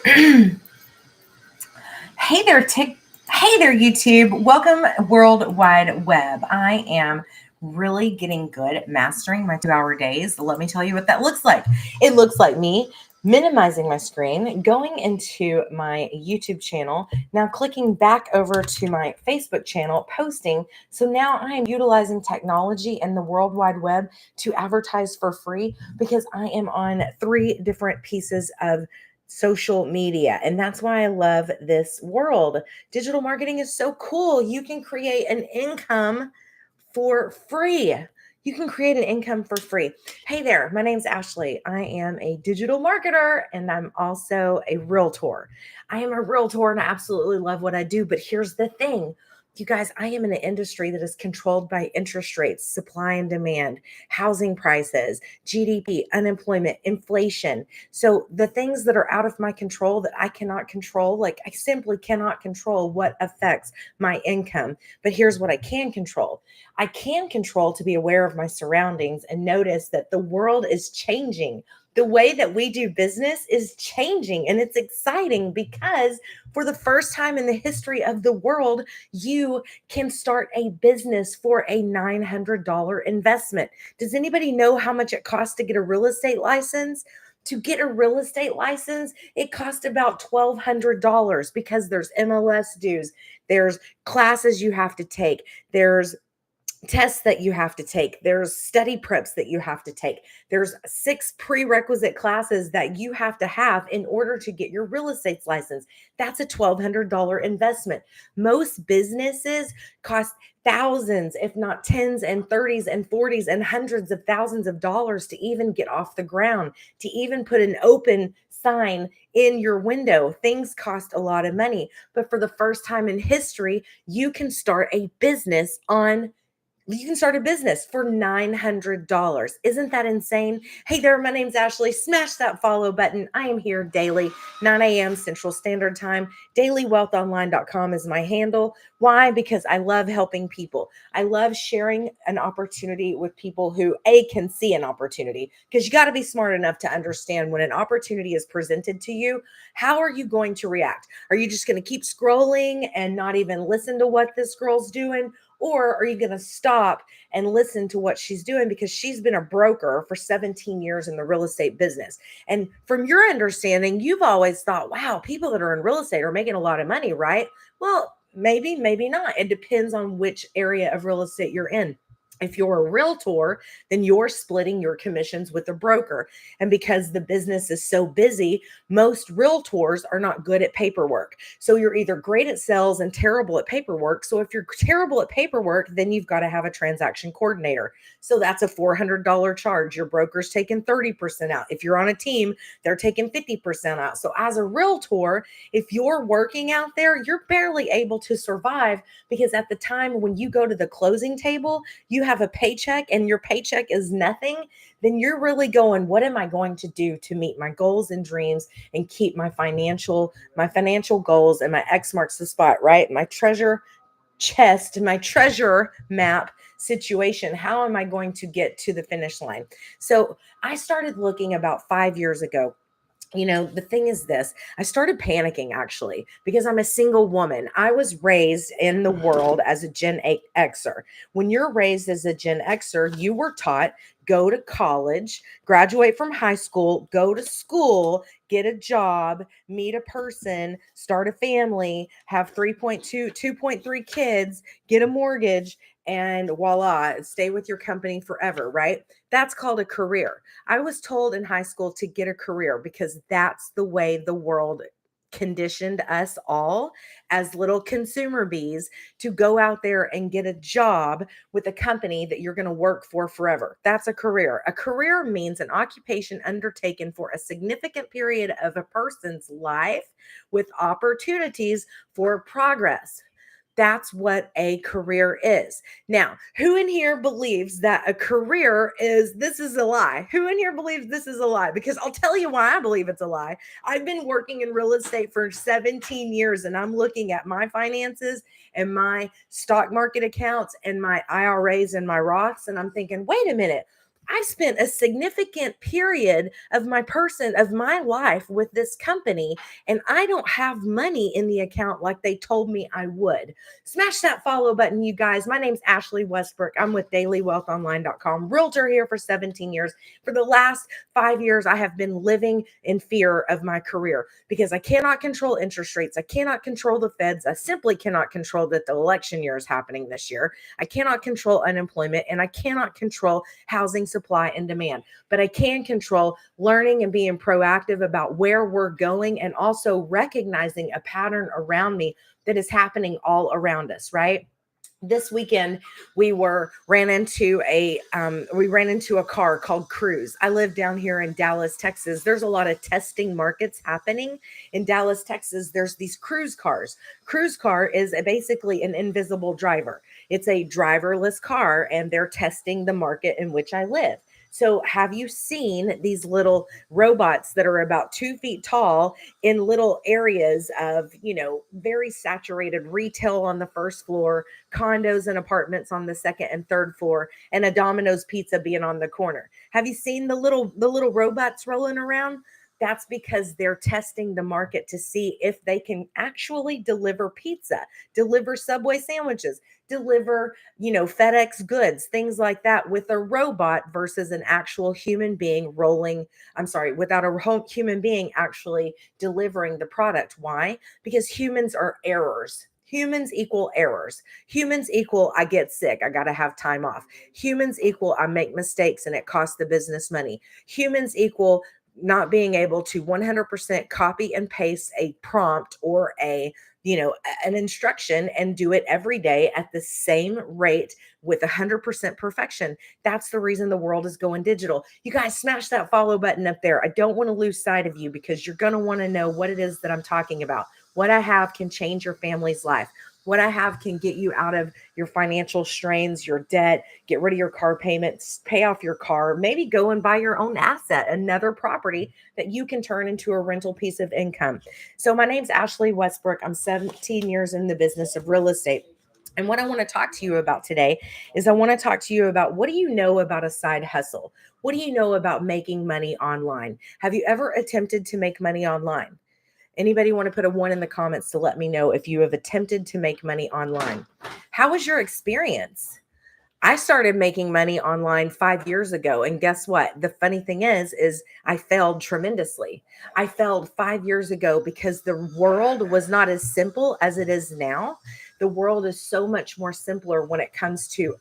Hey there, Hey there, YouTube. Welcome, World Wide Web. I am really getting good at mastering my 2 hour days. Let me tell you what that looks like. It looks like me minimizing my screen, going into my YouTube channel, now clicking back over to my Facebook channel, posting. So now I am utilizing technology and the World Wide Web to advertise for free because I am on 3 different pieces of social media. And that's why I love this world. Digital marketing is so cool. You can create an income for free. You can create an income for free. Hey there, my name's Ashley. I am a digital marketer and I'm also a realtor. I am a realtor and I absolutely love what I do. But here's the thing. You guys, I am in an industry that is controlled by interest rates, supply and demand, housing prices, GDP, unemployment, inflation. So the things that are out of my control that I cannot control, like I simply cannot control what affects my income. But here's what I can control. I can control to be aware of my surroundings and notice that the world is changing. The way that we do business is changing, and it's exciting because for the first time in the history of the world, you can start a business for a $900 investment. Does anybody know how much it costs to get a real estate license? To get a real estate license, it costs about $1,200 because there's MLS dues, there's classes you have to take, there's tests that you have to take, there's study preps that you have to take, there's 6 prerequisite classes that you have to have in order to get your real estate license. That's a $1,200 investment. Most businesses cost thousands, if not tens and thirties and forties and hundreds of thousands of dollars to even get off the ground, to even put an open sign in your window. Things cost a lot of money, but for the first time in history, you can start a business for $900. Isn't that insane? Hey there, my name's Ashley. Smash that follow button. I am here daily, 9 a.m. Central Standard Time. Dailywealthonline.com is my handle. Why? Because I love helping people. I love sharing an opportunity with people who can see an opportunity, because you got to be smart enough to understand when an opportunity is presented to you, how are you going to react? Are you just going to keep scrolling and not even listen to what this girl's doing? Or are you going to stop and listen to what she's doing because she's been a broker for 17 years in the real estate business? And from your understanding, you've always thought, wow, people that are in real estate are making a lot of money, right? Well, maybe, maybe not. It depends on which area of real estate you're in. If you're a realtor, then you're splitting your commissions with the broker. And because the business is so busy, most realtors are not good at paperwork. So you're either great at sales and terrible at paperwork. So if you're terrible at paperwork, then you've got to have a transaction coordinator. So that's a $400 charge. Your broker's taking 30% out. If you're on a team, they're taking 50% out. So as a realtor, if you're working out there, you're barely able to survive, because at the time when you go to the closing table, you have a paycheck and your paycheck is nothing. Then you're really going, what am I going to do to meet my goals and dreams and keep my financial goals? And my X marks the spot, right? My treasure chest, my treasure map situation. How am I going to get to the finish line? So I started looking about 5 years ago. The thing is this: I started panicking actually because I'm a single woman. I was raised in the world as a Gen Xer. When you're raised as a Gen Xer, you were taught go to college, graduate from high school, go to school, get a job, meet a person, start a family, have 3.2, 2.3 kids, get a mortgage, and voila, stay with your company forever, right? That's called a career. I was told in high school to get a career because that's the way the world conditioned us all as little consumer bees to go out there and get a job with a company that you're going to work for forever. That's a career. A career means an occupation undertaken for a significant period of a person's life with opportunities for progress. That's what a career is. Now, who in here believes that a career is this is a lie? Who in here believes this is a lie? Because I'll tell you why I believe it's a lie. I've been working in real estate for 17 years and I'm looking at my finances and my stock market accounts and my IRAs and my Roths, and I'm thinking, wait a minute. I spent a significant period of my life with this company, and I don't have money in the account like they told me I would. Smash that follow button, you guys. My name's Ashley Westbrook. I'm with dailywealthonline.com, realtor here for 17 years. For the last 5 years, I have been living in fear of my career because I cannot control interest rates. I cannot control the feds. I simply cannot control that the election year is happening this year. I cannot control unemployment, and I cannot control housing supply and demand. But I can control learning and being proactive about where we're going, and also recognizing a pattern around me that is happening all around us, right? This weekend we ran into a car called Cruise. I live down here in Dallas, Texas. There's a lot of testing markets happening in Dallas, Texas. There's these Cruise cars. Cruise car is basically an invisible driver. It's a driverless car, and they're testing the market in which I live. So have you seen these little robots that are about 2 feet tall in little areas of, very saturated retail on the first floor, condos and apartments on the second and third floor, and a Domino's pizza being on the corner? Have you seen the little robots rolling around? That's because they're testing the market to see if they can actually deliver pizza, deliver Subway sandwiches, deliver, FedEx goods, things like that, with a robot versus an actual human being without a human being actually delivering the product. Why? Because humans are errors. Humans equal errors. Humans equal I get sick, I got to have time off. Humans equal I make mistakes and it costs the business money. Humans equal not being able to 100% copy and paste a prompt or an instruction and do it every day at the same rate with 100% perfection. That's the reason the world is going digital. You guys smash that follow button up there. I don't want to lose sight of you because you're going to want to know what it is that I'm talking about. What I have can change your family's life. What I have can get you out of your financial strains, your debt, get rid of your car payments, pay off your car, maybe go and buy your own asset, another property that you can turn into a rental piece of income. So my name's Ashley Westbrook. I'm 17 years in the business of real estate. And what I want to talk to you about today is I want to talk to you about, what do you know about a side hustle? What do you know about making money online? Have you ever attempted to make money online? Anybody want to put a one in the comments to let me know if you have attempted to make money online? How was your experience? I started making money online 5 years ago. And guess what? The funny thing is I failed tremendously. I failed 5 years ago because the world was not as simple as it is now. The world is so much more simpler when it comes to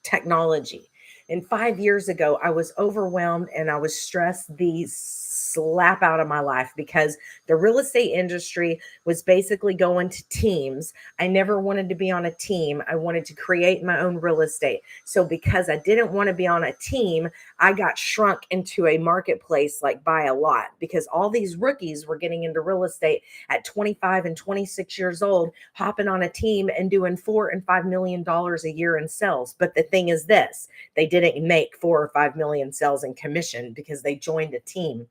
technology. And 5 years ago, I was overwhelmed and I was stressed the slap out of my life because the real estate industry was basically going to teams. I never wanted to be on a team. I wanted to create my own real estate. So because I didn't want to be on a team, I got shrunk into a marketplace like by a lot, because all these rookies were getting into real estate at 25 and 26 years old, hopping on a team and doing $4 and $5 million a year in sales. But the thing is this, they didn't make 4 or 5 million sales in commission because they joined a team.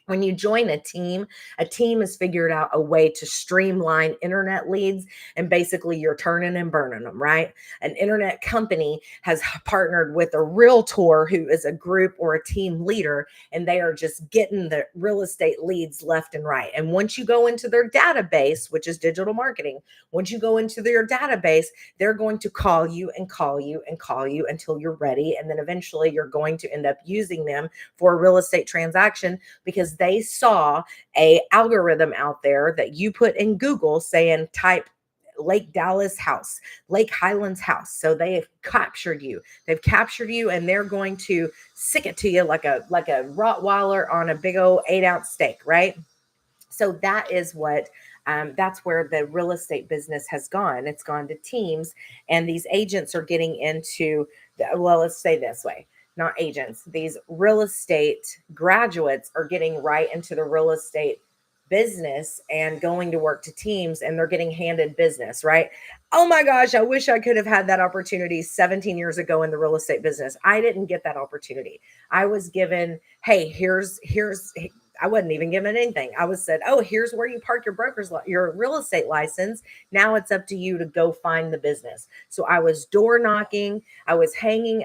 When you join a team has figured out a way to streamline internet leads, and basically you're turning and burning them, right? An internet company has partnered with a realtor who is a group or a team leader, and they are just getting the real estate leads left and right. And once you go into their database, which is digital marketing, once you go into their database, they're going to call you and call you and call you until you're ready. And then eventually you're going to end up using them for a real estate transaction, because they saw a algorithm out there that you put in Google saying type Lake Dallas house, Lake Highlands house. So they have captured you. They've captured you, and they're going to stick it to you like a Rottweiler on a big old 8-ounce steak, right? So that's where the real estate business has gone. It's gone to teams, and these agents are getting into let's say this way, not agents. These real estate graduates are getting right into the real estate business and going to work to teams, and they're getting handed business, right? Oh my gosh, I wish I could have had that opportunity 17 years ago in the real estate business. I didn't get that opportunity. I was given, hey, I wasn't even given anything. I was said, oh, here's where you park your real estate license. Now it's up to you to go find the business. So I was door knocking. I was hanging,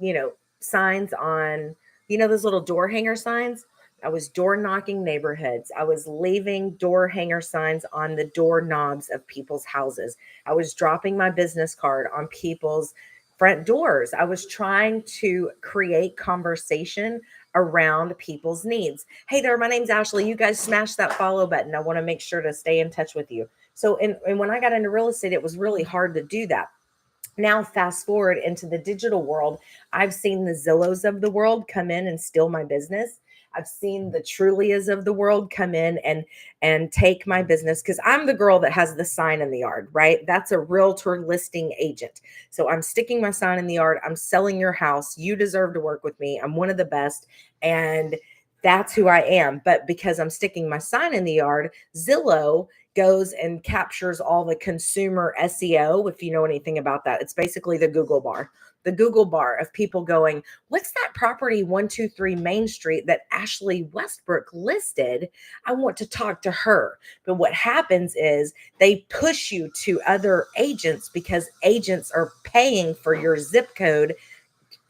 you know, signs on, those little door hanger signs. I was door knocking neighborhoods. I was leaving door hanger signs on the doorknobs of people's houses. I was dropping my business card on people's front doors. I was trying to create conversation around people's needs. Hey there, my name's Ashley. You guys smash that follow button. I want to make sure to stay in touch with you. So, and when I got into real estate, it was really hard to do that. Now, fast forward into the digital world, I've seen the Zillows of the world come in and steal my business. I've seen the Trulias of the world come in and take my business because I'm the girl that has the sign in the yard, right? That's a realtor listing agent. So I'm sticking my sign in the yard. I'm selling your house. You deserve to work with me. I'm one of the best. And that's who I am. But because I'm sticking my sign in the yard, Zillow goes and captures all the consumer SEO. If you know anything about that, it's basically the Google bar of people going, what's that property 123 Main Street that Ashley Westbrook listed? I want to talk to her. But what happens is they push you to other agents because agents are paying for your zip code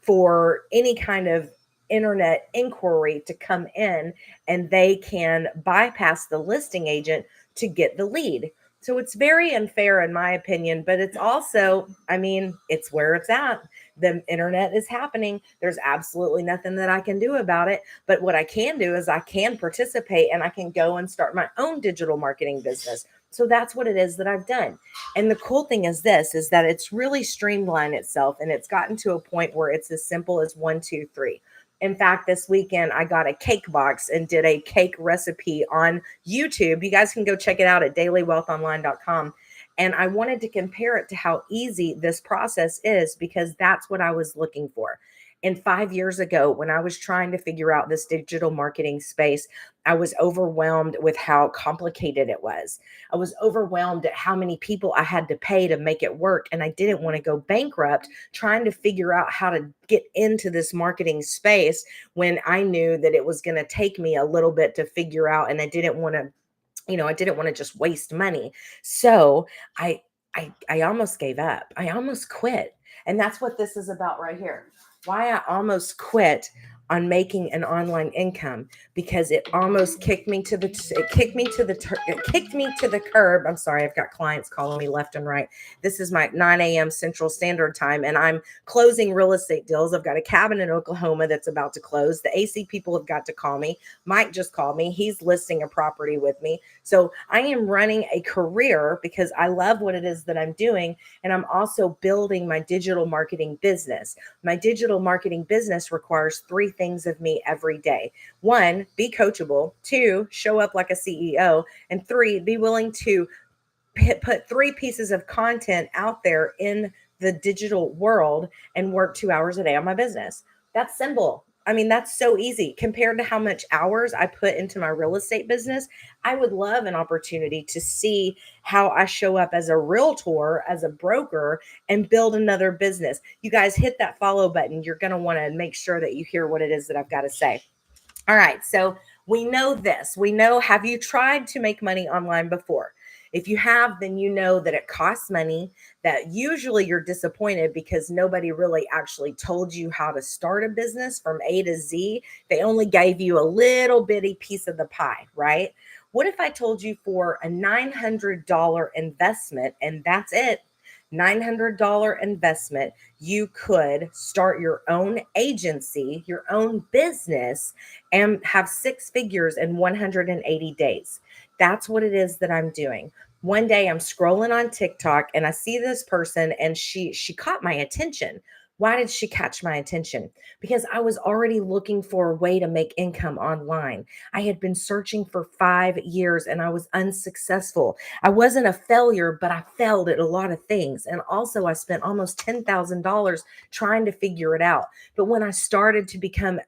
for any kind of internet inquiry to come in, and they can bypass the listing agent to get the lead. So it's very unfair in my opinion, but it's also, it's where it's at. The internet is happening. There's absolutely nothing that I can do about it. But what I can do is I can participate and I can go and start my own digital marketing business. So that's what it is that I've done. And the cool thing is that it's really streamlined itself, and it's gotten to a point where it's as simple as 1, 2, 3. In fact, this weekend I got a cake box and did a cake recipe on YouTube. You guys can go check it out at dailywealthonline.com. And I wanted to compare it to how easy this process is because that's what I was looking for. And 5 years ago, when I was trying to figure out this digital marketing space, I was overwhelmed with how complicated it was. I was overwhelmed at how many people I had to pay to make it work. And I didn't want to go bankrupt trying to figure out how to get into this marketing space when I knew that it was going to take me a little bit to figure out. And I didn't want to, I didn't want to just waste money. So I almost gave up. I almost quit. And that's what this is about right here. Why I almost quit on making an online income, because it almost kicked me to the curb. I'm sorry, I've got clients calling me left and right. This is my 9 a.m. Central Standard Time, and I'm closing real estate deals. I've got a cabin in Oklahoma that's about to close. The AC people have got to call me. Mike just called me. He's listing a property with me. So I am running a career because I love what it is that I'm doing, and I'm also building my digital marketing business. My digital marketing business requires 3 things of me every day. 1, be coachable. 2, show up like a CEO. And 3, be willing to put 3 pieces of content out there in the digital world and work 2 hours a day on my business. That's simple. That's so easy compared to how much hours I put into my real estate business. I would love an opportunity to see how I show up as a realtor, as a broker, and build another business. You guys hit that follow button. You're going to want to make sure that you hear what it is that I've got to say. All right. So we know this. Have you tried to make money online before? If you have, then you know that it costs money, that usually you're disappointed because nobody really actually told you how to start a business from A to Z. They only gave you a little bitty piece of the pie, right? What if I told you for a $900 investment, and that's it, $900 investment, you could start your own agency, your own business, and have 6 figures in 180 days. That's what it is that I'm doing. One day I'm scrolling on TikTok and I see this person, and she caught my attention. Why did she catch my attention? Because I was already looking for a way to make income online. I had been searching for 5 years and I was unsuccessful. I wasn't a failure, but I failed at a lot of things. And also I spent almost $10,000 trying to figure it out. But when I started to become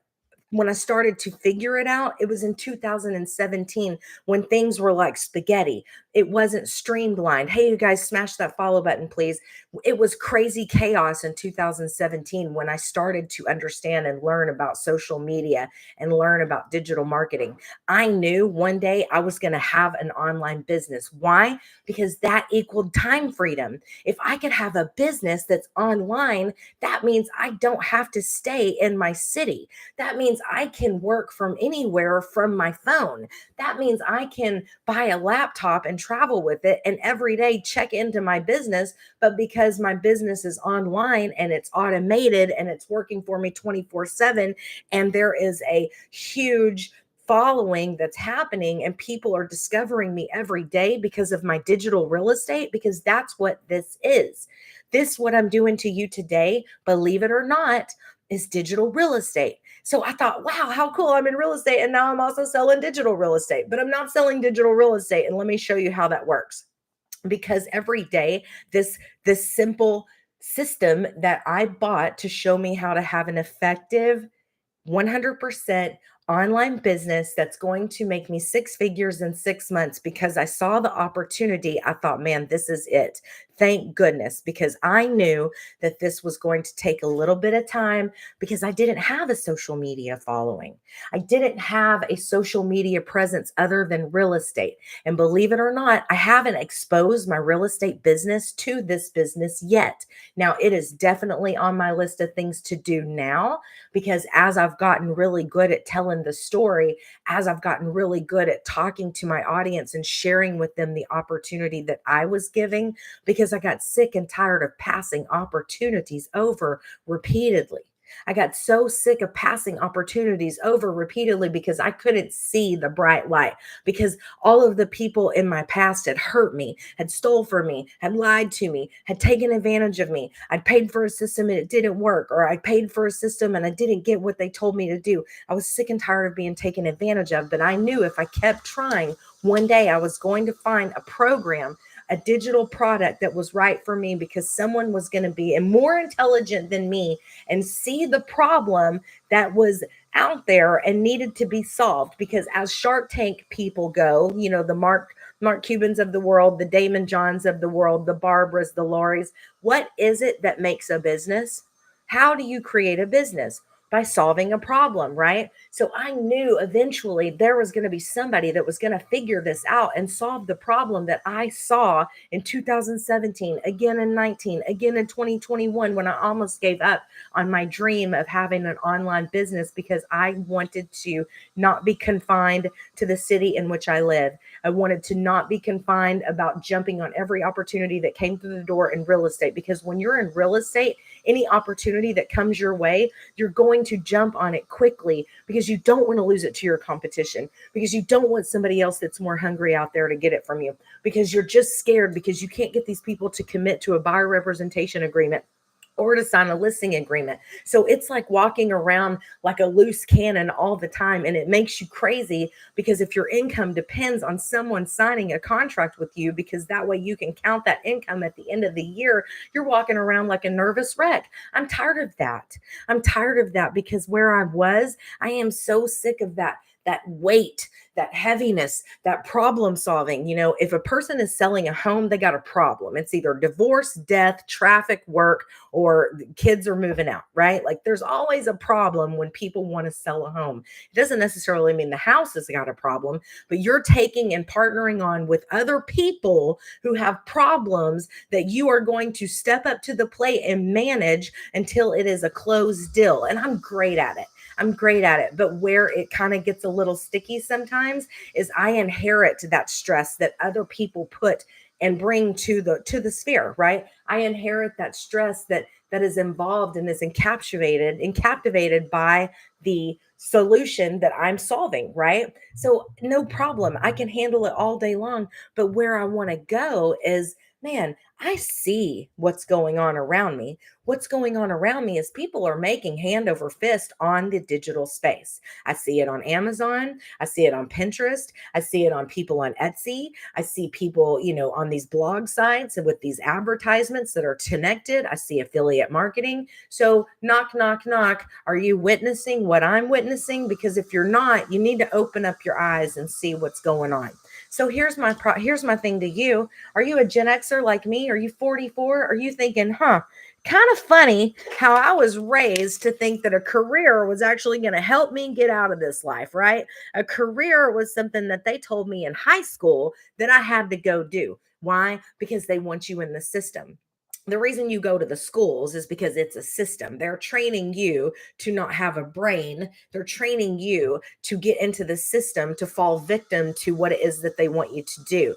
When I started to figure it out, it was in 2017 when things were like spaghetti. It wasn't streamlined. Hey, you guys, smash that follow button, please. It was crazy chaos in 2017 when I started to understand and learn about social media and learn about digital marketing. I knew one day I was going to have an online business. Why? Because that equaled time freedom. If I could have a business that's online, that means I don't have to stay in my city. That means I can work from anywhere from my phone. That means I can buy a laptop and travel with it and every day check into my business. But because my business is online and it's automated and it's working for me 24/7, and there is a huge following that's happening and people are discovering me every day because of my digital real estate, because that's what this is. This, what I'm doing to you today, believe it or not, is digital real estate. So I thought, wow, how cool. I'm in real estate. And now I'm also selling digital real estate, but I'm not selling digital real estate. And let me show you how that works. Because every day, this simple system that I bought to show me how to have an effective 100% online business that's going to make me six figures in 6 months, because I saw the opportunity. I thought, man, this is it. Thank goodness, because I knew that this was going to take a little bit of time because I didn't have a social media following. I didn't have a social media presence other than real estate. And believe it or not, I haven't exposed my real estate business to this business yet. Now, it is definitely on my list of things to do now, because as I've gotten really good at telling the story, as I've gotten really good at talking to my audience and sharing with them the opportunity that I was giving, because I got sick and tired of passing opportunities over repeatedly. I got so sick of passing opportunities over repeatedly because I couldn't see the bright light, because all of the people in my past had hurt me, had stole from me, had lied to me, had taken advantage of me. I'd paid for a system and it didn't work, or I paid for a system and I didn't get what they told me to do. I was sick and tired of being taken advantage of, but I knew if I kept trying, one day I was going to find a program, a digital product that was right for me, because someone was going to be more intelligent than me and see the problem that was out there and needed to be solved. Because as Shark Tank people go, the Mark Cubans of the world, the Damon Johns of the world, the Barbaras, the Lauries, what is it that makes a business? How do you create a business? By solving a problem, right? So I knew eventually there was going to be somebody that was going to figure this out and solve the problem that I saw in 2017, again in 19, again in 2021, when I almost gave up on my dream of having an online business because I wanted to not be confined to the city in which I live. I wanted to not be confined about jumping on every opportunity that came through the door in real estate, because when you're in real estate, any opportunity that comes your way, you're going to jump on it quickly, because you don't want to lose it to your competition, because you don't want somebody else that's more hungry out there to get it from you, because you're just scared because you can't get these people to commit to a buyer representation agreement or to sign a listing agreement. So it's like walking around like a loose cannon all the time. And it makes you crazy, because if your income depends on someone signing a contract with you, because that way you can count that income at the end of the year, you're walking around like a nervous wreck. I'm tired of that. I'm tired of that, because where I was, I am so sick of that weight, that heaviness, that problem solving. If a person is selling a home, they got a problem. It's either divorce, death, traffic, work, or the kids are moving out, right? Like there's always a problem when people want to sell a home. It doesn't necessarily mean the house has got a problem, but you're taking and partnering on with other people who have problems that you are going to step up to the plate and manage until it is a closed deal. And I'm great at it. I'm great at it. But where it kind of gets a little sticky sometimes is I inherit that stress that other people put and bring to the sphere, right? I inherit that stress that is involved and is captivated by the solution that I'm solving, right? So no problem. I can handle it all day long. But where I want to go is man, I see what's going on around me. What's going on around me is people are making hand over fist on the digital space. I see it on Amazon. I see it on Pinterest. I see it on people on Etsy. I see people, on these blog sites and with these advertisements that are connected. I see affiliate marketing. So, knock, knock, knock. Are you witnessing what I'm witnessing? Because if you're not, you need to open up your eyes and see what's going on. So here's my thing to you. Are you a Gen Xer like me? Are you 44? Are you thinking, kind of funny how I was raised to think that a career was actually going to help me get out of this life, right? A career was something that they told me in high school that I had to go do. Why? Because they want you in the system. The reason you go to the schools is because it's a system. They're training you to not have a brain. They're training you to get into the system to fall victim to what it is that they want you to do.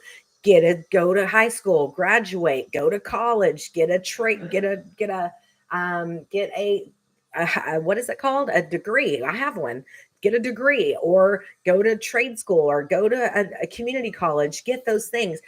Go to high school, graduate, go to college, get a trade, get a what is it called? A degree. I have one. Get a degree or go to trade school or go to a community college, get those things.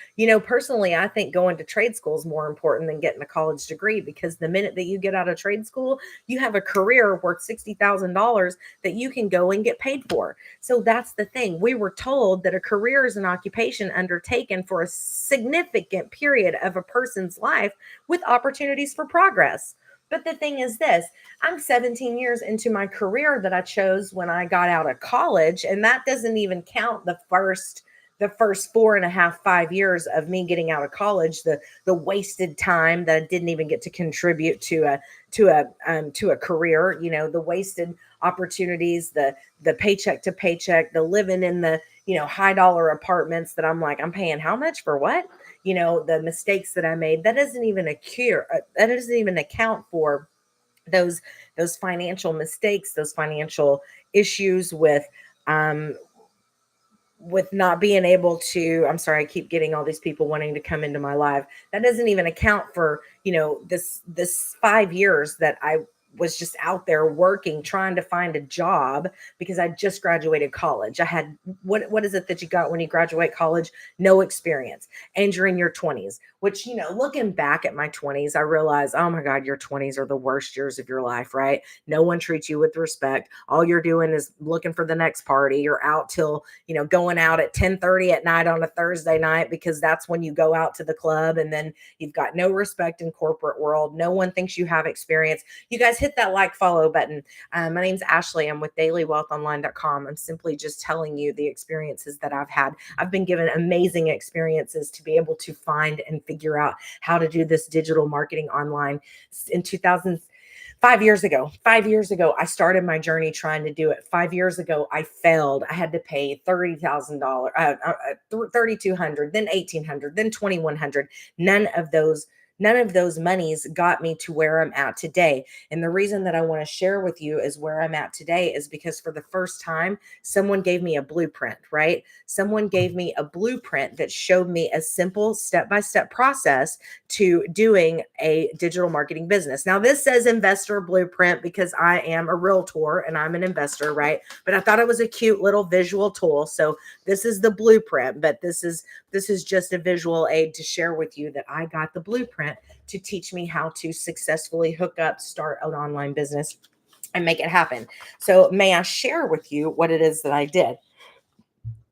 Personally, I think going to trade school is more important than getting a college degree, because the minute that you get out of trade school, you have a career worth $60,000 that you can go and get paid for. So that's the thing. We were told that a career is an occupation undertaken for a significant period of a person's life with opportunities for progress. But the thing is this, I'm 17 years into my career that I chose when I got out of college. And that doesn't even count the first 4.5, 5 years of me getting out of college, the wasted time that I didn't even get to contribute to a career, the wasted opportunities, the paycheck to paycheck, the living in the high dollar apartments that I'm like, I'm paying how much for what? The mistakes that I made. That doesn't even account for those those financial mistakes, those financial issues um with not being able to. I'm sorry, I keep getting all these people wanting to come into my live. That doesn't even account for, this 5 years that I was just out there working, trying to find a job because I just graduated college. I had, what is it that you got when you graduate college? No experience. And you're in your 20s, which, looking back at my 20s, I realized, oh my God, your 20s are the worst years of your life, right? No one treats you with respect. All you're doing is looking for the next party. You're out till, going out at 10:30 at night on a Thursday night because that's when you go out to the club, and then you've got no respect in corporate world. No one thinks you have experience. You guys hit that like follow button. My name's Ashley. I'm with dailywealthonline.com. I'm simply just telling you the experiences that I've had. I've been given amazing experiences to be able to find and figure out how to do this digital marketing online. In 2000, 5 years ago, 5 years ago, I started my journey trying to do it. 5 years ago, I failed. I had to pay $30,000, 3,200, then 1,800, then 2,100. None of those None of those monies got me to where I'm at today. And the reason that I want to share with you is where I'm at today is because for the first time, someone gave me a blueprint, right? Someone gave me a blueprint that showed me a simple step-by-step process to doing a digital marketing business. Now, this says investor blueprint because I am a realtor and I'm an investor, right? But I thought it was a cute little visual tool. So this is the blueprint, but this is just a visual aid to share with you that I got the blueprint to teach me how to successfully hook up, start an online business, and make it happen. So, may I share with you what it is that I did?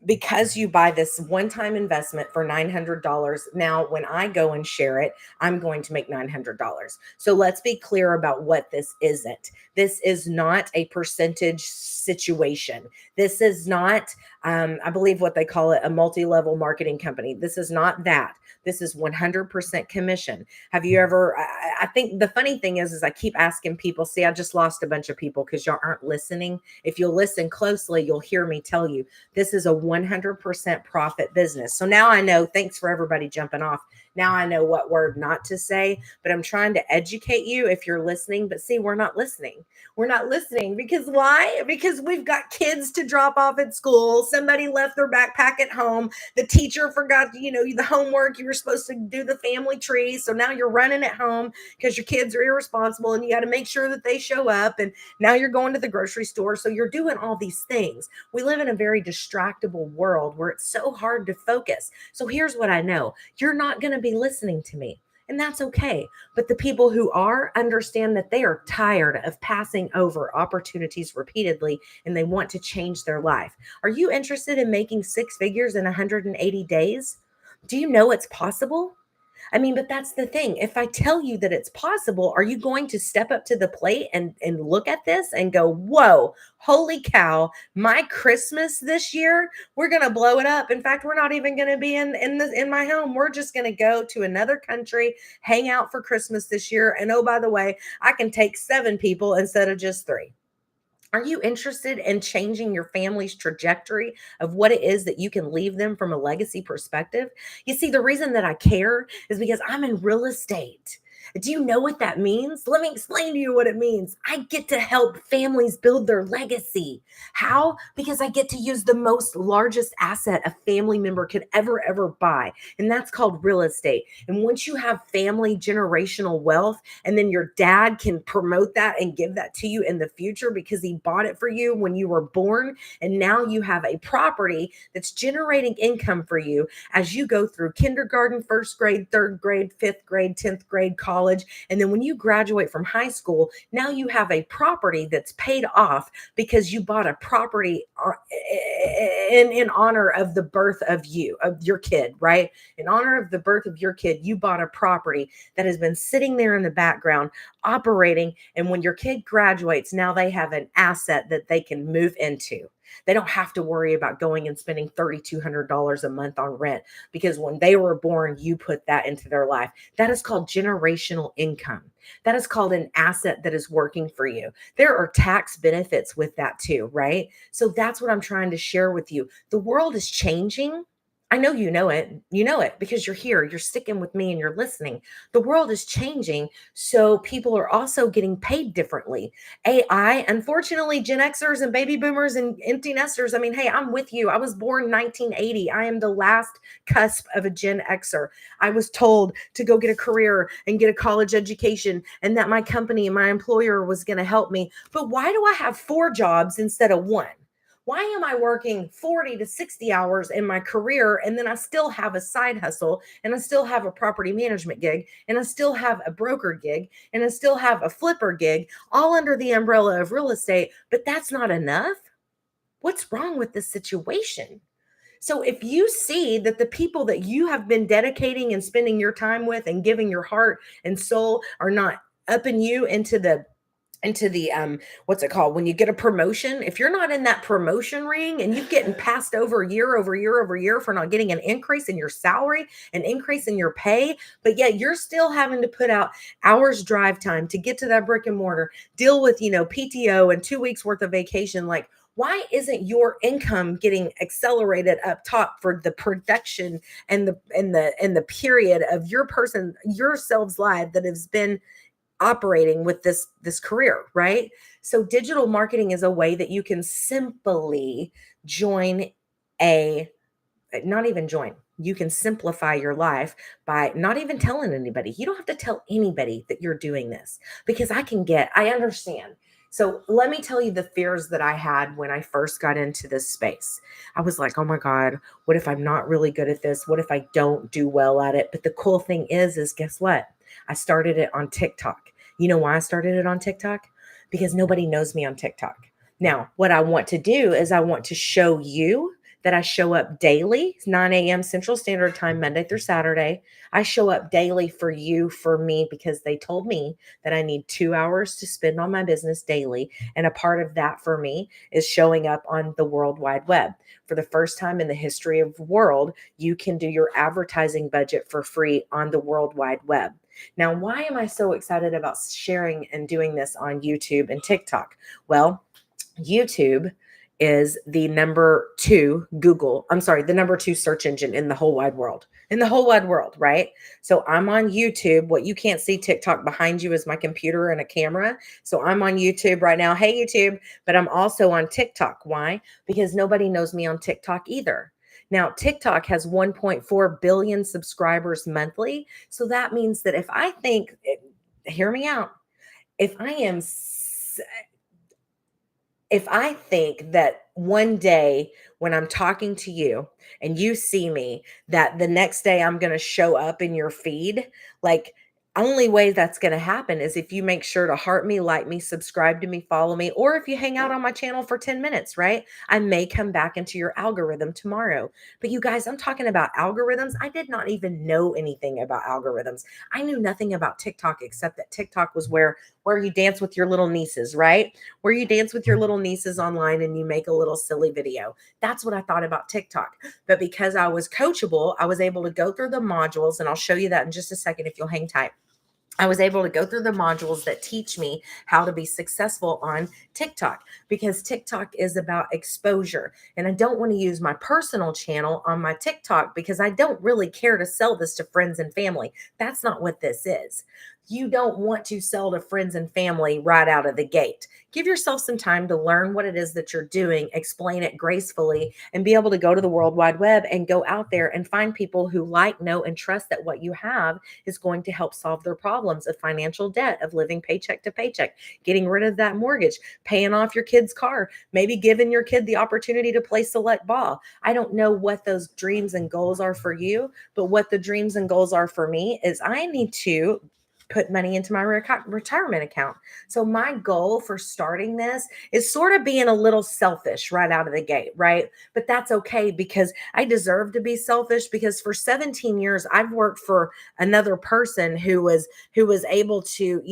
Because you buy this one-time investment for $900, now when I go and share it, I'm going to make $900. So let's be clear about what this isn't. This is not a percentage situation. This is not, I believe what they call it, a multi-level marketing company. This is not that. This is 100% commission. Have you ever, I think the funny thing is I keep asking people, see, I just lost a bunch of people because y'all aren't listening. If you'll listen closely, you'll hear me tell you, this is a 100% profit business. So now I know, thanks for everybody jumping off. Now I know what word not to say, but I'm trying to educate you if you're listening. But see, we're not listening. We're not listening because why? Because we've got kids to drop off at school. Somebody left their backpack at home. The teacher forgot, the homework. You were supposed to do the family tree. So now you're running at home because your kids are irresponsible and you got to make sure that they show up. And now you're going to the grocery store. So you're doing all these things. We live in a very distractible world where it's so hard to focus. So here's what I know. You're not going to be be listening to me. And that's okay. But the people who are understand that they are tired of passing over opportunities repeatedly and they want to change their life. Are you interested in making six figures in 180 days? Do you know it's possible? I mean, but that's the thing. If I tell you that it's possible, are you going to step up to the plate and look at this and go, "Whoa, holy cow, my Christmas this year, we're going to blow it up. In fact, we're not even going to be in my home. We're just going to go to another country, hang out for Christmas this year, and oh, by the way, I can take 7 people instead of just 3." Are you interested in changing your family's trajectory of what it is that you can leave them from a legacy perspective? You see, the reason that I care is because I'm in real estate. Do you know what that means? Let me explain to you what it means. I get to help families build their legacy. How? Because I get to use the most largest asset a family member could ever buy, and that's called real estate. And once you have family generational wealth, and then your dad can promote that and give that to you in the future because he bought it for you when you were born. And now you have a property that's generating income for you as you go through kindergarten, first grade, third grade, fifth grade, 10th grade, college. And then when you graduate from high school, now you have a property that's paid off because you bought a property in honor of the birth of your kid, right? In honor of the birth of your kid, you bought a property that has been sitting there in the background operating. And when your kid graduates, now they have an asset that they can move into. They don't have to worry about going and spending $3,200 a month on rent because when they were born, you put that into their life. That is called generational income. That is called an asset that is working for you. There are tax benefits with that too, right? So that's what I'm trying to share with you. The world is changing. I know you know it. You know it because you're here. You're sticking with me and you're listening. The world is changing. So people are also getting paid differently. AI, unfortunately, Gen Xers and baby boomers and empty nesters. I mean, hey, I'm with you. I was born 1980. I am the last cusp of a Gen Xer. I was told to go get a career and get a college education and that my company and my employer was going to help me. But why do I have 4 jobs instead of 1? Why am I working 40 to 60 hours in my career and then I still have a side hustle and I still have a property management gig and I still have a broker gig and I still have a flipper gig all under the umbrella of real estate, but that's not enough? What's wrong with this situation? So if you see that the people that you have been dedicating and spending your time with and giving your heart and soul are not upping you into the what's it called when you get a promotion, if you're not in that promotion ring and you're getting passed over year over year over year for not getting an increase in your salary, an increase in your pay, but yet you're still having to put out hours drive time to get to that brick and mortar, deal with PTO and 2 weeks worth of vacation, like why isn't your income getting accelerated up top for the production and the period of yourselves life that has been operating with this career, right? So digital marketing is a way that you can simply join a not even join. You can simplify your life by not even telling anybody. You don't have to tell anybody that you're doing this because I understand. So let me tell you the fears that I had when I first got into this space. I was like, oh my God, what if I'm not really good at this? What if I don't do well at it? But the cool thing is guess what? I started it on TikTok. You know why I started it on TikTok? Because nobody knows me on TikTok. Now, what I want to do is I want to show you that I show up daily, 9 a.m. Central Standard Time, Monday through Saturday. I show up daily for you, for me, because they told me that I need 2 hours to spend on my business daily. And a part of that for me is showing up on the World Wide Web. For the first time in the history of the world, you can do your advertising budget for free on the World Wide Web. Now, why am I so excited about sharing and doing this on YouTube and TikTok? Well, YouTube is the number 2 the number 2 search engine in the whole wide world. In the whole wide world, right? So I'm on YouTube. What you can't see TikTok behind you is my computer and a camera. So I'm on YouTube right now. Hey, YouTube. But I'm also on TikTok. Why? Because nobody knows me on TikTok either. Now, TikTok has 1.4 billion subscribers monthly. So that means that if I think, hear me out, if I am if I think that one day when I'm talking to you and you see me, that the next day I'm going to show up in your feed, like, only way that's going to happen is if you make sure to heart me, like me, subscribe to me, follow me, or if you hang out on my channel for 10 minutes, right? I may come back into your algorithm tomorrow. But you guys, I'm talking about algorithms. I did not even know anything about algorithms. I knew nothing about TikTok except that TikTok was where you dance with your little nieces, right? Where you dance with your little nieces online and you make a little silly video. That's what I thought about TikTok. But because I was coachable, I was able to go through the modules, and I'll show you that in just a second if you'll hang tight. I was able to go through the modules that teach me how to be successful on TikTok, because TikTok is about exposure. And I don't want to use my personal channel on my TikTok because I don't really care to sell this to friends and family. That's not what this is. You don't want to sell to friends and family right out of the gate. Give yourself some time to learn what it is that you're doing, explain it gracefully, and be able to go to the World Wide Web and go out there and find people who like, know, and trust that what you have is going to help solve their problems of financial debt, of living paycheck to paycheck, getting rid of that mortgage, paying off your kid's car, maybe giving your kid the opportunity to play select ball. I don't know what those dreams and goals are for you, but what the dreams and goals are for me is I need to put money into my retirement account. So my goal for starting this is sort of being a little selfish right out of the gate, right? But that's okay because I deserve to be selfish, because for 17 years I've worked for another person who was able to,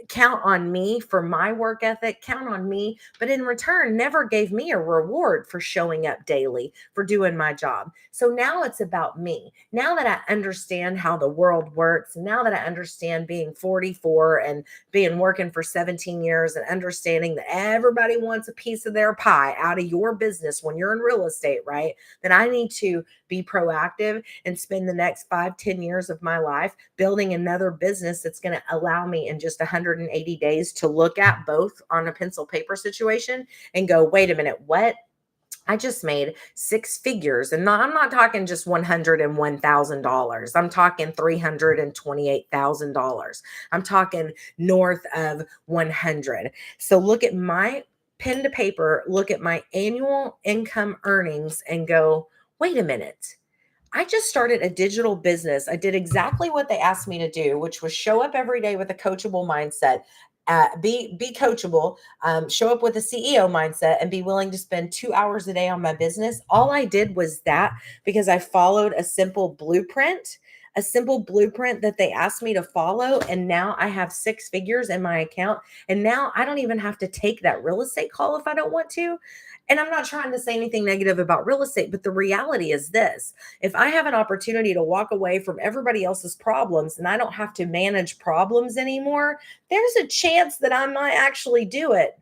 count on me for my work ethic, count on me, but in return never gave me a reward for showing up daily, for doing my job. So now it's about me. Now that I understand how the world works, now that I understand being 44 and being working for 17 years and understanding that everybody wants a piece of their pie out of your business when you're in real estate, right? Then I need to be proactive and spend the next 5-10 years of my life building another business that's going to allow me in just 180 days to look at both on a pencil paper situation and go, wait a minute, what? I just made six figures. And I'm not talking just $101,000. I'm talking $328,000. I'm talking north of 100. So look at my pen to paper, look at my annual income earnings and go, wait a minute. I just started a digital business. I did exactly what they asked me to do, which was show up every day with a coachable mindset. Be coachable, show up with a CEO mindset, and be willing to spend 2 hours a day on my business. All I did was that because I followed a simple blueprint that they asked me to follow. And now I have six figures in my account. And now I don't even have to take that real estate call if I don't want to. And I'm not trying to say anything negative about real estate, but the reality is this: if I have an opportunity to walk away from everybody else's problems and I don't have to manage problems anymore, there's a chance that I might actually do it.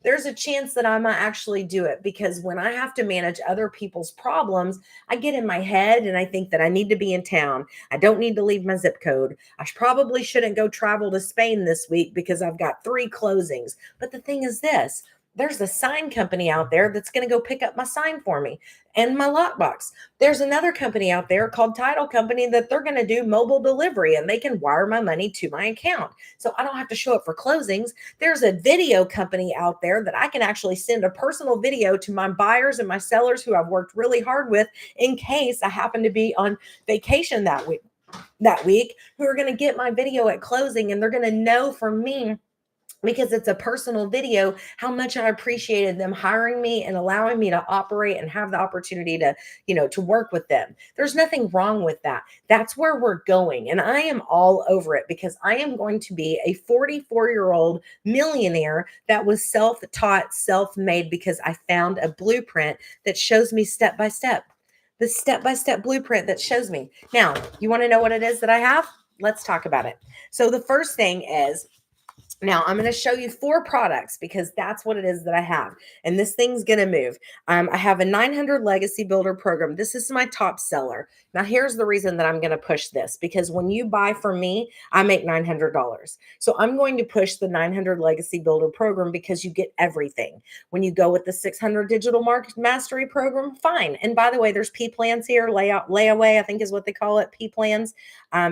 There's a chance that I might actually do it, because when I have to manage other people's problems, I get in my head and I think that I need to be in town. I don't need to leave my zip code. I probably shouldn't go travel to Spain this week because I've got 3 closings. But the thing is this: there's a sign company out there that's going to go pick up my sign for me and my lockbox. There's another company out there called Title Company that they're going to do mobile delivery and they can wire my money to my account. So I don't have to show up for closings. There's a video company out there that I can actually send a personal video to my buyers and my sellers who I've worked really hard with in case I happen to be on vacation that week, who are going to get my video at closing, and they're going to know from me, because it's a personal video, how much I appreciated them hiring me and allowing me to operate and have the opportunity to work with them. There's nothing wrong with that. That's where we're going. And I am all over it, because I am going to be a 44-year-old millionaire that was self-taught, self-made, because I found a blueprint that shows me step by step. The step-by-step blueprint that shows me. Now, you want to know what it is that I have? Let's talk about it. So the first thing is, now I'm going to show you 4 products because that's what it is that I have. And this thing's going to move. I have a 900 Legacy Builder program. This is my top seller. Now here's the reason that I'm going to push this, because when you buy from me, I make $900. So I'm going to push the 900 Legacy Builder program because you get everything. When you go with the 600 Digital Market Mastery program, fine. And by the way, there's P plans here, layaway, I think is what they call it, P plans.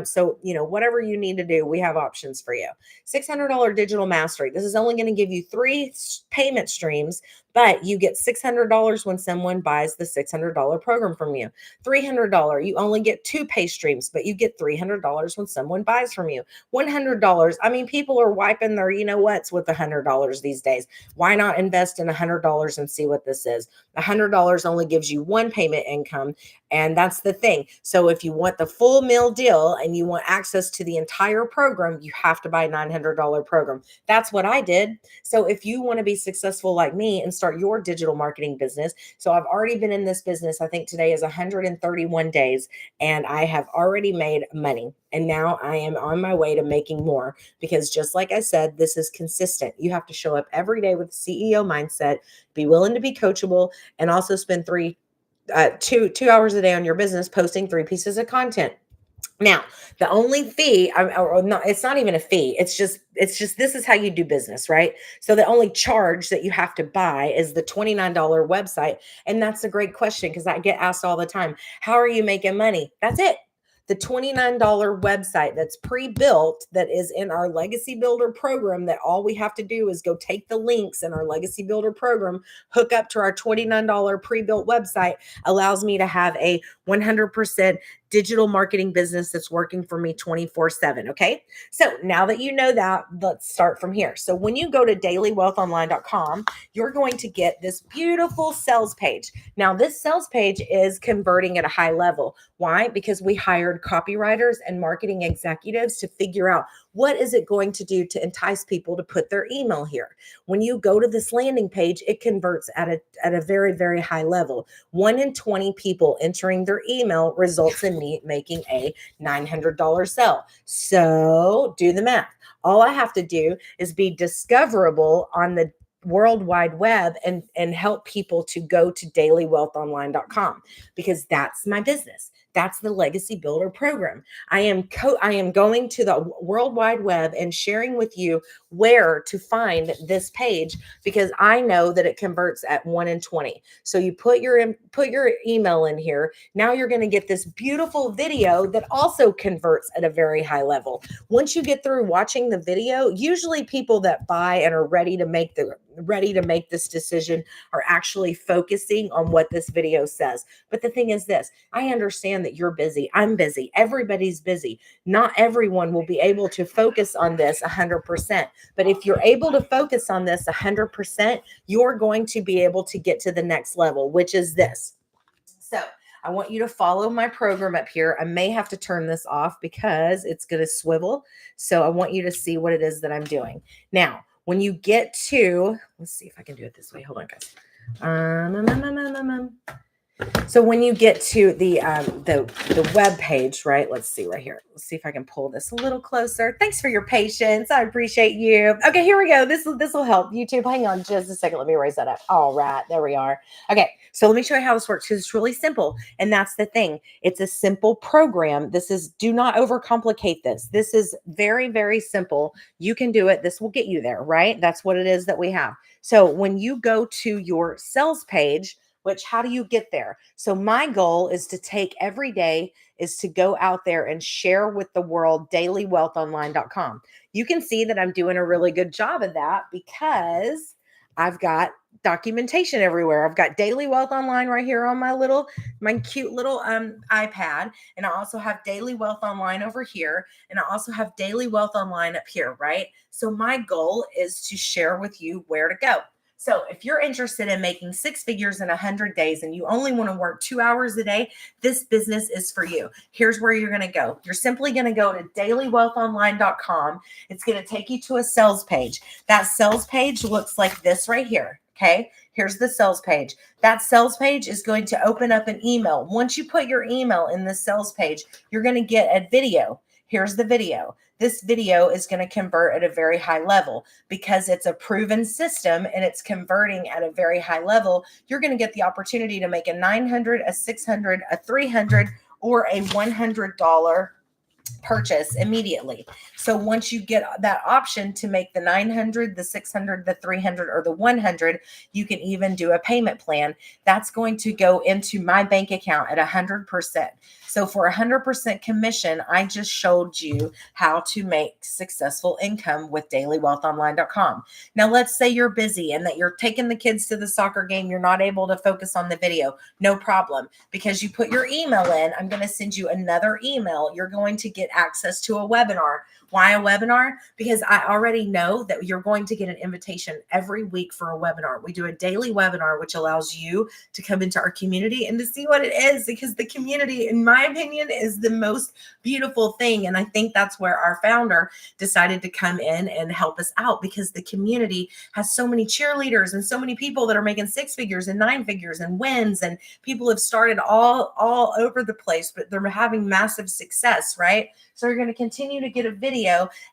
So, whatever you need to do, we have options for you. $600 digital mastery. This is only going to give you three payment streams, but you get $600 when someone buys the $600 program from you. $300, you only get two pay streams, but you get $300 when someone buys from you. $100, I mean, people are wiping their, you know what's with $100 these days. Why not invest in $100 and see what this is? $100 only gives you one payment income. And that's the thing. So if you want the full meal deal and you want access to the entire program, you have to buy a $900 program. That's what I did. So if you want to be successful like me and start your digital marketing business, so I've already been in this business. I think today is 131 days and I have already made money. And now I am on my way to making more because just like I said, this is consistent. You have to show up every day with CEO mindset, be willing to be coachable, and also spend two hours a day on your business posting 3 pieces of content. Now, the only fee, or not, it's not even a fee. It's just this is how you do business, right? So the only charge that you have to buy is the $29 website. And that's a great question because I get asked all the time, how are you making money? That's it. The $29 website that's pre-built, that is in our Legacy Builder program, that all we have to do is go take the links in our Legacy Builder program, hook up to our $29 pre-built website, allows me to have a 100% digital marketing business that's working for me 24/7. Okay. So now that you know that, let's start from here. So when you go to dailywealthonline.com, you're going to get this beautiful sales page. Now, this sales page is converting at a high level. Why? Because we hired copywriters and marketing executives to figure out what is it going to do to entice people to put their email here. When you go to this landing page, it converts at a very, very high level. 1 in 20 people entering their email results in me making a $900 sale. So do the math. All I have to do is be discoverable on the World Wide Web and help people to go to dailywealthonline.com because that's my business. That's the Legacy Builder program. I am going to the World Wide Web and sharing with you where to find this page because I know that it converts at 1 in 20. So you put your email in here. Now you're going to get this beautiful video that also converts at a very high level. Once you get through watching the video, usually people that buy and are ready to make this decision are actually focusing on what this video says. But the thing is this, I understand that you're busy. I'm busy. Everybody's busy. Not everyone will be able to focus on this 100%. But if you're able to focus on this 100%, you're going to be able to get to the next level, which is this. So I want you to follow my program up here. I may have to turn this off because it's going to swivel. So I want you to see what it is that I'm doing. Now, when you get to, let's see if I can do it this way. Hold on, guys. So when you get to the web page, right? Let's see right here. Let's see if I can pull this a little closer. Thanks for your patience. I appreciate you. Okay, here we go. This will help. YouTube, hang on just a second. Let me raise that up. All right, there we are. Okay, so let me show you how this works because it's really simple. And that's the thing. It's a simple program. Do not overcomplicate this. This is very, very simple. You can do it. This will get you there, right? That's what it is that we have. So when you go to your sales page, how do you get there? So my goal is to take every day is to go out there and share with the world dailywealthonline.com. You can see that I'm doing a really good job of that because I've got documentation everywhere. I've got Daily Wealth Online right here on my cute little iPad. And I also have Daily Wealth Online over here. And I also have Daily Wealth Online up here, right? So my goal is to share with you where to go. So if you're interested in making 6 figures in 100 days and you only want to work 2 hours a day, this business is for you. Here's where you're going to go. You're simply going to go to dailywealthonline.com. It's going to take you to a sales page. That sales page looks like this right here. Okay, here's the sales page. That sales page is going to open up an email. Once you put your email in the sales page, you're going to get a video. Here's the video. This video is going to convert at a very high level because it's a proven system and it's converting at a very high level. You're going to get the opportunity to make a $900, a $600, a $300, or a $100 purchase immediately. So once you get that option to make the 900, the 600, the 300, or the 100, you can even do a payment plan. That's going to go into my bank account at 100%. So for 100% commission, I just showed you how to make successful income with dailywealthonline.com. Now, let's say you're busy and that you're taking the kids to the soccer game. You're not able to focus on the video. No problem. Because you put your email in, I'm going to send you another email. You're going to get access to a webinar. Why a webinar? Because I already know that you're going to get an invitation every week for a webinar. We do a daily webinar, which allows you to come into our community and to see what it is, because the community, in my opinion, is the most beautiful thing. And I think that's where our founder decided to come in and help us out, because the community has so many cheerleaders and so many people that are making 6 figures and 9 figures and wins, and people have started all over the place, but they're having massive success, right? So you're going to continue to get a video,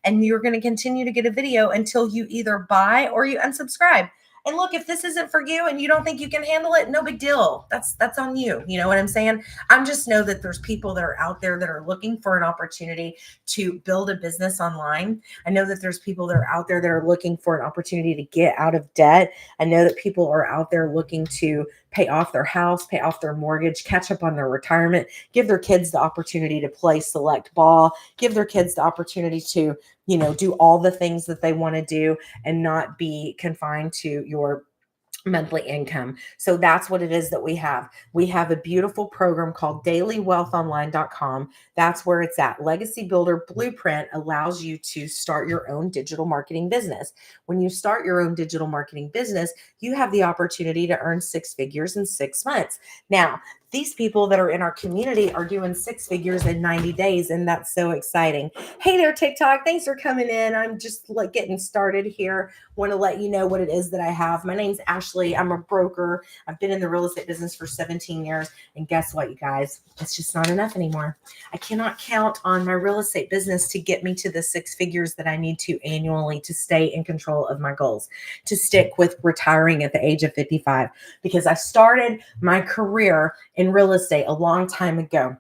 and you're going to continue to get a video until you either buy or you unsubscribe. And look, if this isn't for you and you don't think you can handle it, no big deal. That's on you. You know what I'm saying? I'm just know that there's people that are out there that are looking for an opportunity to build a business online. I know that there's people that are out there that are looking for an opportunity to get out of debt. I know that people are out there looking to pay off their house, pay off their mortgage, catch up on their retirement, give their kids the opportunity to play select ball, give their kids the opportunity to, do all the things that they want to do and not be confined to your monthly income. So that's what it is that we have. We have a beautiful program called dailywealthonline.com. That's where it's at. Legacy Builder Blueprint allows you to start your own digital marketing business. When you start your own digital marketing business, you have the opportunity to earn 6 figures in 6 months. Now, these people that are in our community are doing 6 figures in 90 days, and that's so exciting. Hey there, TikTok. Thanks for coming in. I'm just getting started here. Want to let you know what it is that I have. My name's Ashley. I'm a broker. I've been in the real estate business for 17 years. And guess what, you guys? It's just not enough anymore. I cannot count on my real estate business to get me to the 6 figures that I need to annually to stay in control of my goals, to stick with retiring at the age of 55, because I started my career in real estate a long time ago.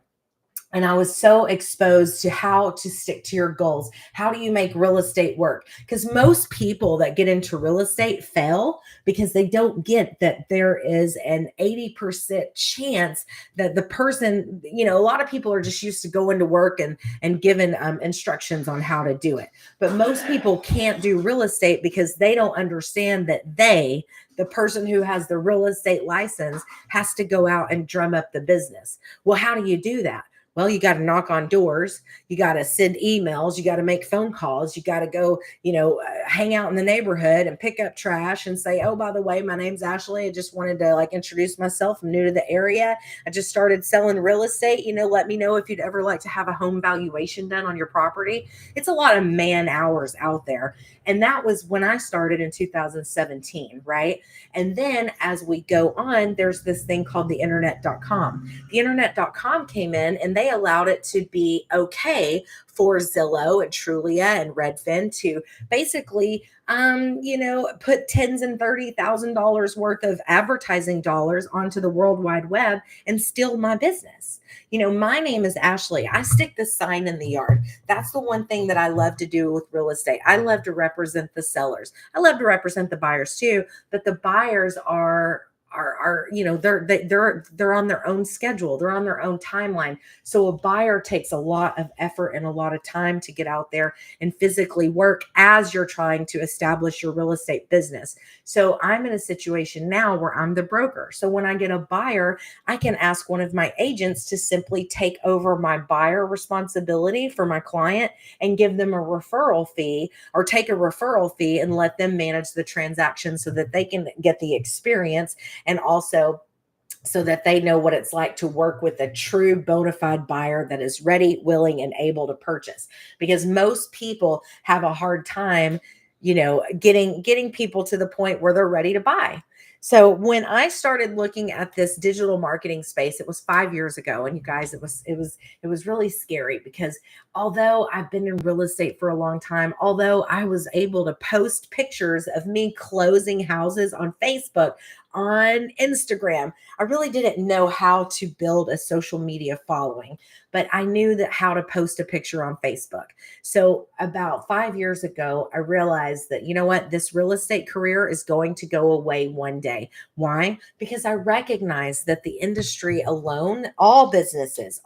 And I was so exposed to how to stick to your goals. How do you make real estate work? Because most people that get into real estate fail because they don't get that there is an 80% chance that the person, a lot of people are just used to going to work and given instructions on how to do it. But most people can't do real estate because they don't understand that the person who has the real estate license, has to go out and drum up the business. Well, how do you do that? Well, you got to knock on doors. You got to send emails. You got to make phone calls. You got to go, hang out in the neighborhood and pick up trash and say, oh, by the way, my name's Ashley. I just wanted to introduce myself. I'm new to the area. I just started selling real estate. Let me know if you'd ever like to have a home valuation done on your property. It's a lot of man hours out there. And that was when I started in 2017, right? And then as we go on, there's this thing called the internet.com. The internet.com came in and they allowed it to be okay for Zillow and Trulia and Redfin to basically, put tens and $30,000 worth of advertising dollars onto the World Wide Web and steal my business. My name is Ashley. I stick the sign in the yard. That's the one thing that I love to do with real estate. I love to represent the sellers. I love to represent the buyers too, but the buyers are they're on their own schedule. They're on their own timeline. So a buyer takes a lot of effort and a lot of time to get out there and physically work as you're trying to establish your real estate business. So I'm in a situation now where I'm the broker. So when I get a buyer, I can ask one of my agents to simply take over my buyer responsibility for my client and give them a referral fee, or take a referral fee and let them manage the transaction so that they can get the experience, and also so that they know what it's like to work with a true bona fide buyer that is ready, willing, and able to purchase. Because most people have a hard time, getting people to the point where they're ready to buy. So when I started looking at this digital marketing space, it was 5 years ago. And you guys, it was really scary, because although I've been in real estate for a long time, although I was able to post pictures of me closing houses on Facebook, on Instagram. I really didn't know how to build a social media following, but I knew that how to post a picture on Facebook. So about 5 years ago, I realized that, you know what, this real estate career is going to go away one day. Why? Because I recognize that the industry alone, all businesses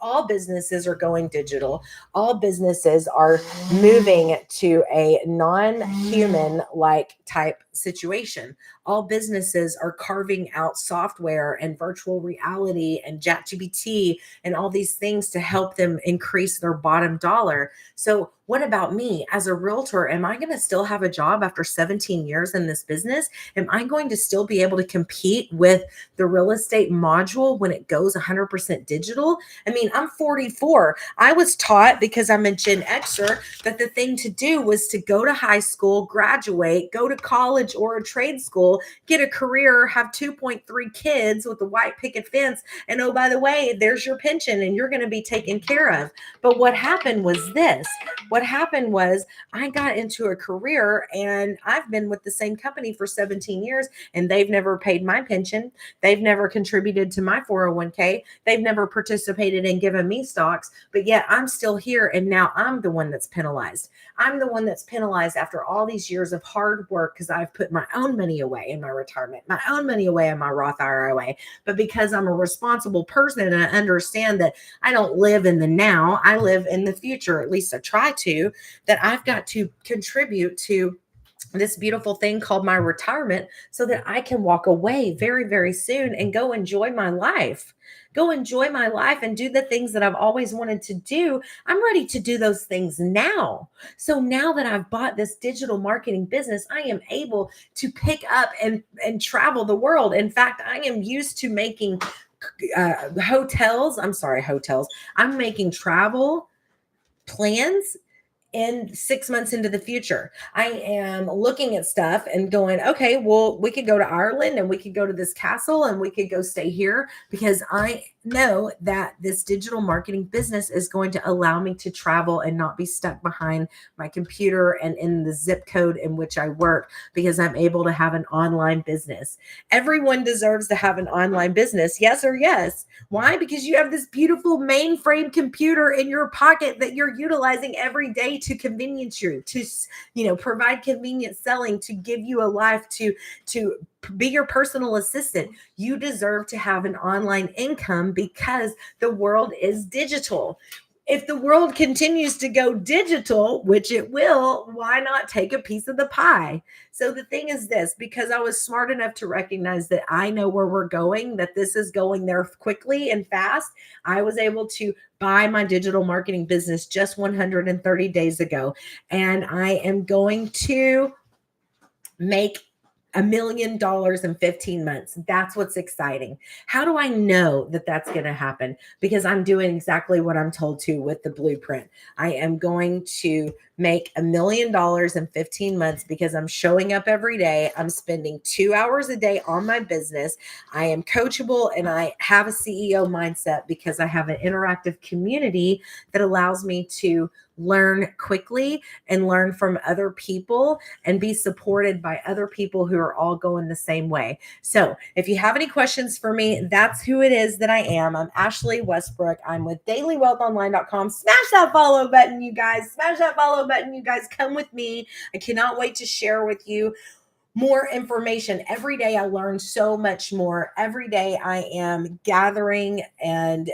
are going digital. All businesses are moving to a non-human like type situation. All businesses are carving out software and virtual reality and ChatGPT and all these things to help them increase their bottom dollar. So, what about me as a realtor? Am I going to still have a job after 17 years in this business? Am I going to still be able to compete with the real estate module when it goes 100% digital? I mean, I'm 44. I was taught, because I'm a Gen Xer, that the thing to do was to go to high school, graduate, go to college or a trade school, get a career, have 2.3 kids with a white picket fence, and oh, by the way, there's your pension and you're going to be taken care of. But what happened was this. What happened was I got into a career and I've been with the same company for 17 years and they've never paid my pension. They've never contributed to my 401k. They've never participated in giving me stocks, but yet I'm still here. And now I'm the one that's penalized. I'm the one that's penalized after all these years of hard work because I've put my own money away in my retirement, my own money away in my Roth IRA. But because I'm a responsible person and I understand that I don't live in the now, I live in the future, at least I try to, that I've got to contribute to this beautiful thing called my retirement so that I can walk away very, very soon and go enjoy my life. Go enjoy my life and do the things that I've always wanted to do. I'm ready to do those things now. So now that I've bought this digital marketing business, I am able to pick up and travel the world. In fact, I am used to making hotels. I'm making travel plans in 6 months into the future. I am looking at stuff and going, okay, well, we could go to Ireland and we could go to this castle and we could go stay here because I know that this digital marketing business is going to allow me to travel and not be stuck behind my computer and in the zip code in which I work because I'm able to have an online business. Everyone deserves to have an online business. Yes or yes. Why? Because you have this beautiful mainframe computer in your pocket that you're utilizing every day to convenience you, to provide convenient selling, to give you a life, to be your personal assistant. You deserve to have an online income because the world is digital. If the world continues to go digital, which it will, why not take a piece of the pie? So the thing is this, because I was smart enough to recognize that I know where we're going, that this is going there quickly and fast, I was able to buy my digital marketing business just 130 days ago. And I am going to make $1 million in 15 months. That's what's exciting. How do I know that that's going to happen? Because I'm doing exactly what I'm told to with the blueprint. I am going to make $1 million in 15 months because I'm showing up every day. I'm spending 2 hours a day on my business. I am coachable and I have a CEO mindset because I have an interactive community that allows me to learn quickly and learn from other people and be supported by other people who are all going the same way. So if you have any questions for me, that's who it is that I am. I'm Ashley Westbrook. I'm with dailywealthonline.com. Smash that follow button, you guys. Smash that follow button, you guys. Come with me. I cannot wait to share with you more information. Every day I learn so much more. Every day I am gathering and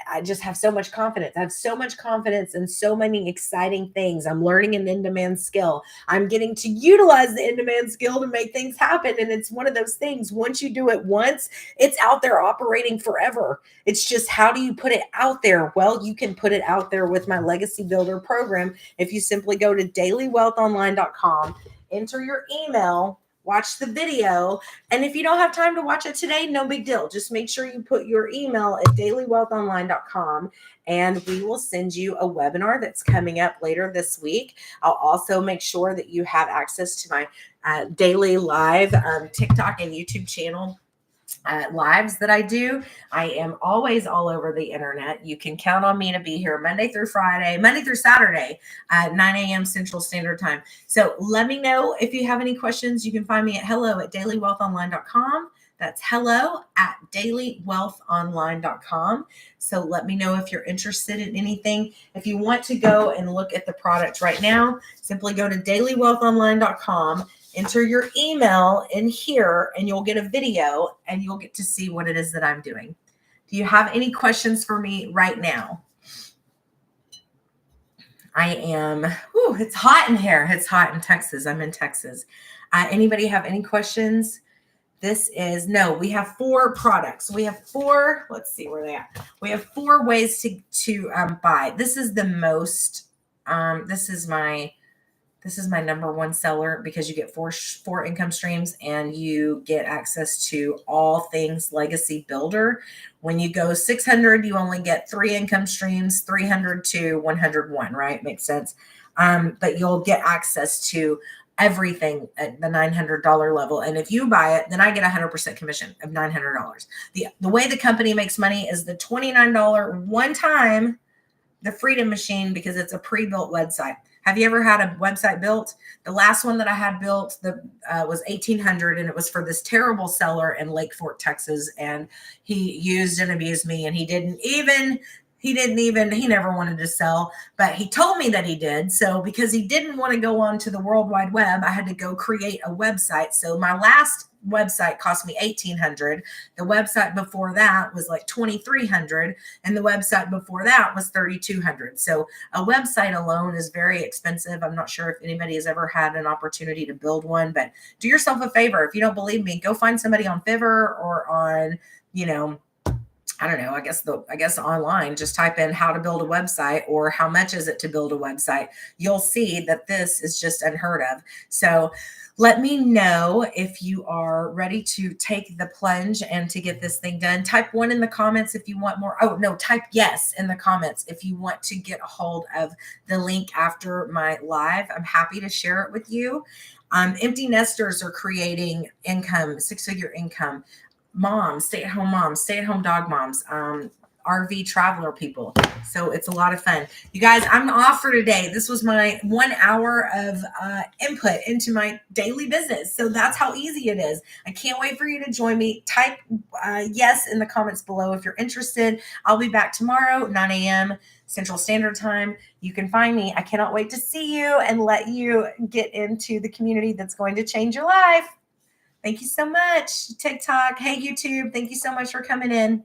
I just have so much confidence. I have so much confidence in so many exciting things. I'm learning an in-demand skill. I'm getting to utilize the in-demand skill to make things happen. And it's one of those things, once you do it once, it's out there operating forever. It's just, how do you put it out there? Well, you can put it out there with my Legacy Builder program. If you simply go to dailywealthonline.com, enter your email, watch the video. And if you don't have time to watch it today, no big deal. Just make sure you put your email at dailywealthonline.com and we will send you a webinar that's coming up later this week. I'll also make sure that you have access to my daily live TikTok and YouTube channel lives that I do. I am always all over the internet. You can count on me to be here Monday through Saturday at 9 a.m. Central Standard Time. So let me know if you have any questions. You can find me at hello@dailywealthonline.com. That's hello@dailywealthonline.com. So let me know if you're interested in anything. If you want to go and look at the product right now, simply go to dailywealthonline.com, enter your email in here, and you'll get a video and you'll get to see what it is that I'm doing. Do you have any questions for me right now? It's hot in here. It's hot in Texas. I'm in Texas. Anybody have any questions? We have 4 products. We have 4, let's see where they are. We have 4 ways to buy. This is the most, this is my number one seller because you get four income streams and you get access to all things Legacy Builder. When you go 600, you only get 3 income streams, 300 to 101, right? Makes sense. But you'll get access to everything at the $900 level. And if you buy it, then I get 100% commission of $900. The way the company makes money is the $29 one time, the Freedom Machine, because it's a pre-built website. Have you ever had a website built? The last one that I had built was $1,800, and it was for this terrible seller in Lake Fork, Texas. And he used and abused me, and he never wanted to sell, but he told me that he did. So because he didn't want to go on to the World Wide Web, I had to go create a website. So my last website cost me $1,800. The website before that was like $2,300. And the website before that was $3,200. So a website alone is very expensive. I'm not sure if anybody has ever had an opportunity to build one, but do yourself a favor. If you don't believe me, go find somebody on Fiverr or on, I don't know, I guess online, just type in how to build a website or how much is it to build a website. You'll see that this is just unheard of. So let me know if you are ready to take the plunge and to get this thing done. Type 1 in the comments if you want more. Oh, no, type yes in the comments if you want to get a hold of the link after my live. I'm happy to share it with you. Empty nesters are creating income, 6-figure income. Moms, stay-at-home dog moms, RV traveler people. So it's a lot of fun. You guys, I'm off for today. This was my 1 hour of input into my daily business. So that's how easy it is. I can't wait for you to join me. Type yes in the comments below if you're interested. I'll be back tomorrow, 9 a.m. Central Standard Time. You can find me. I cannot wait to see you and let you get into the community that's going to change your life. Thank you so much, TikTok. Hey, YouTube. Thank you so much for coming in.